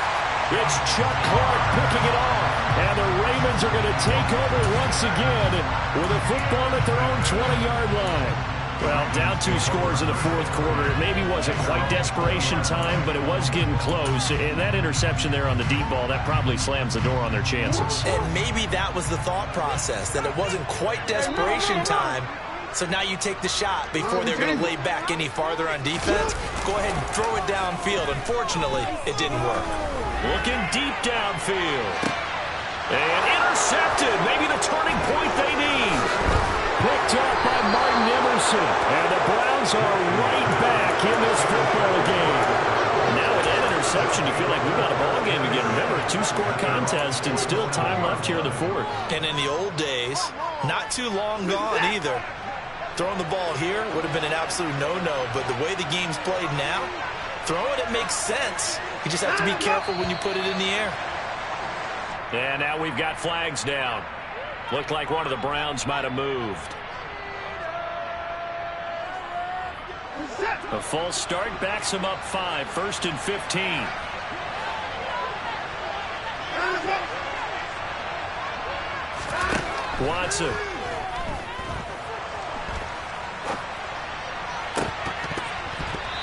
It's Chuck Clark picking it off, and the Ravens are going to take over once again with a football at their own 20-yard line. Well, down 2 scores in the fourth quarter. It maybe wasn't quite desperation time, but it was getting close. And that interception there on the deep ball, that probably slams the door on their chances. And maybe that was the thought process, that it wasn't quite desperation time. So now you take the shot before they're going to lay back any farther on defense. Go ahead and throw it downfield. Unfortunately, it didn't work. Looking deep downfield. And intercepted. Maybe the turning point they need. Picked up by Martin Emerson. And the Browns are right back in this football game. Now with that interception, you feel like we've got a ball game again. Remember, 2-score contest and still time left here in the fourth. And in the old days, not too long gone either. Throwing the ball here would have been an absolute no-no, but the way the game's played now, throwing it makes sense. You just have to be careful when you put it in the air. And now we've got flags down. Looked like one of the Browns might have moved. A false start backs him up 5, 1st and 15. Watson.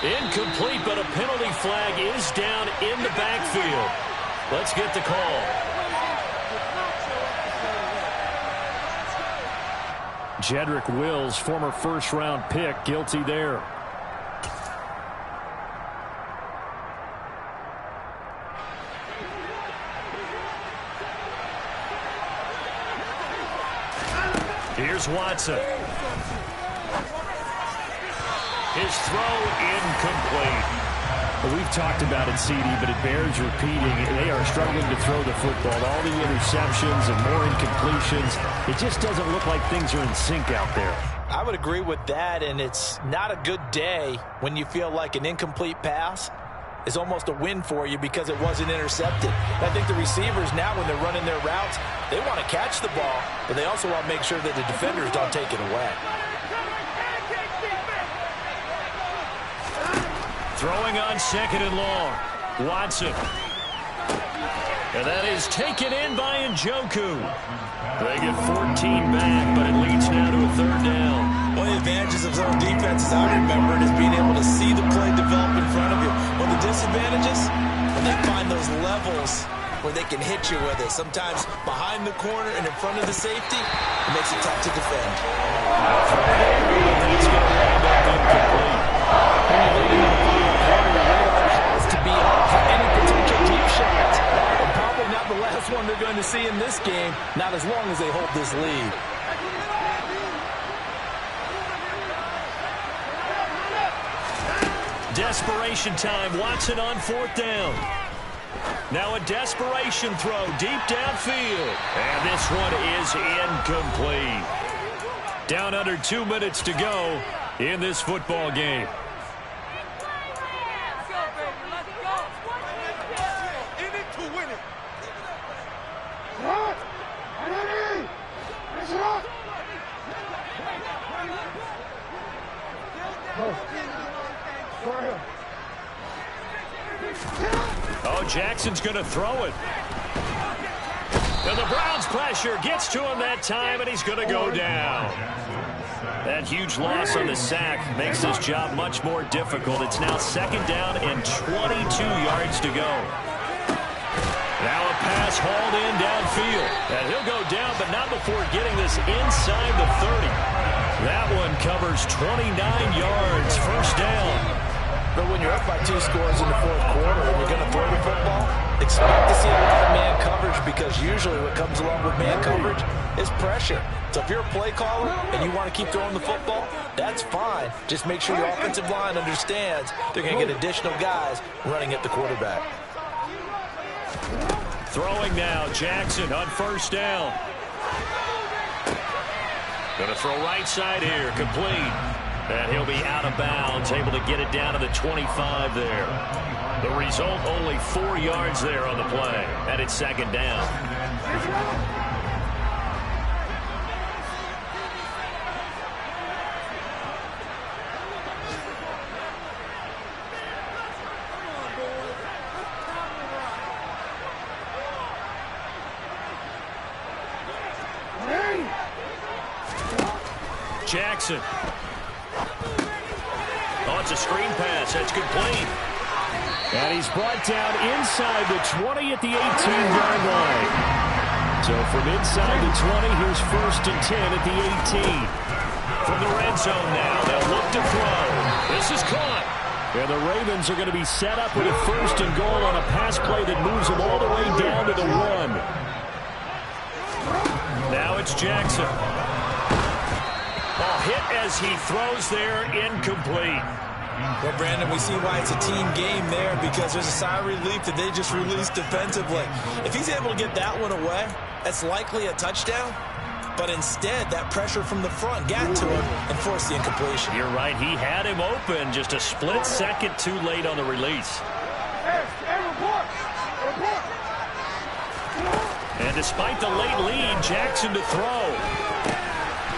Incomplete, but a penalty flag is down in the backfield. Let's get the call. Jedrick Wills, former first-round pick, guilty there. Here's Watson. His throw incomplete. Well, we've talked about it, CD, but it bears repeating. They are struggling to throw the football. All the interceptions and more incompletions. It just doesn't look like things are in sync out there. I would agree with that, and it's not a good day when you feel like an incomplete pass is almost a win for you because it wasn't intercepted. I think the receivers now, when they're running their routes, they want to catch the ball, but they also want to make sure that the defenders don't take it away. Throwing on 2nd and long. Watson. And that is taken in by Njoku. They get 14 back, but it leads now to a 3rd down. One of the advantages of zone defenses I remember is being able to see the play develop in front of you. One of the disadvantages, when they find those levels where they can hit you with it. Sometimes behind the corner and in front of the safety, it makes it tough to defend. That's going to wind up incomplete. When you lead into the final quarter, your radar has to be up for any potential deep shots. And probably not the last one they're going to see in this game, not as long as they hold this lead. Desperation time. Watson on 4th down. Now a desperation throw deep downfield. And this one is incomplete. Down under 2 minutes to go in this football game. Oh, Jackson's going to throw it. And the Browns' pressure gets to him that time, and he's going to go down. That huge loss on the sack makes this job much more difficult. It's now 2nd down and 22 yards to go. Now a pass hauled in downfield. And he'll go down, but not before getting this inside the 30. That one covers 29 yards. 1st down. But when you're up by 2 scores in the 4th quarter and you're going to throw the football, expect to see a lot of man coverage, because usually what comes along with man coverage is pressure. So if you're a play caller and you want to keep throwing the football, that's fine. Just make sure your offensive line understands they're going to get additional guys running at the quarterback. Throwing now, Jackson on 1st down. Going to throw right side here, complete. And he'll be out of bounds, able to get it down to the 25 there. The result, only 4 yards there on the play. And it's 2nd down. Jackson. Oh, it's a screen pass. That's complete. And he's brought down inside the 20 at the 18-yard line. So from inside the 20, here's 1st and 10 at the 18. From the red zone now, they'll look to throw. This is caught. And the Ravens are going to be set up with a 1st and goal on a pass play that moves them all the way down to the 1. Now it's Jackson. Hit as he throws there, incomplete. Well, Brandon, we see why it's a team game there, because there's a sigh of relief that they just released defensively. If he's able to get that one away, that's likely a touchdown. But instead, that pressure from the front got to him and forced the incompletion. You're right. He had him open, just a split second too late on the release. And despite the late lead, Jackson to throw.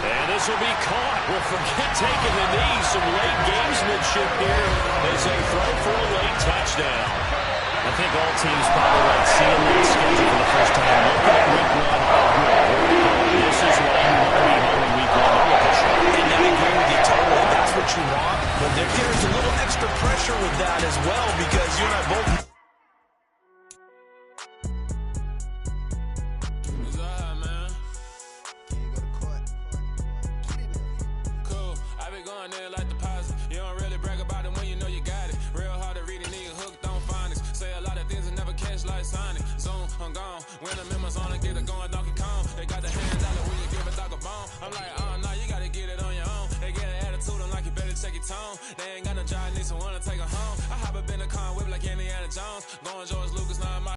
And this will be caught. Well, forget taking the knee. Some late gamesmanship here as they throw for a late touchdown. I think all teams probably like seeing that schedule for the first time. Look at week 1. This is what you want to be home in week 1. Look at you. And I agree with you totally. That's what you want. But there carries a little extra pressure with that as well, because you and I both... When the members on it, get it going Donkey Kong. They got the hands out of when you give a dog a bone. I'm like, oh, no, you got to get it on your own. They get an attitude, I'm like, you better check your tone. They ain't got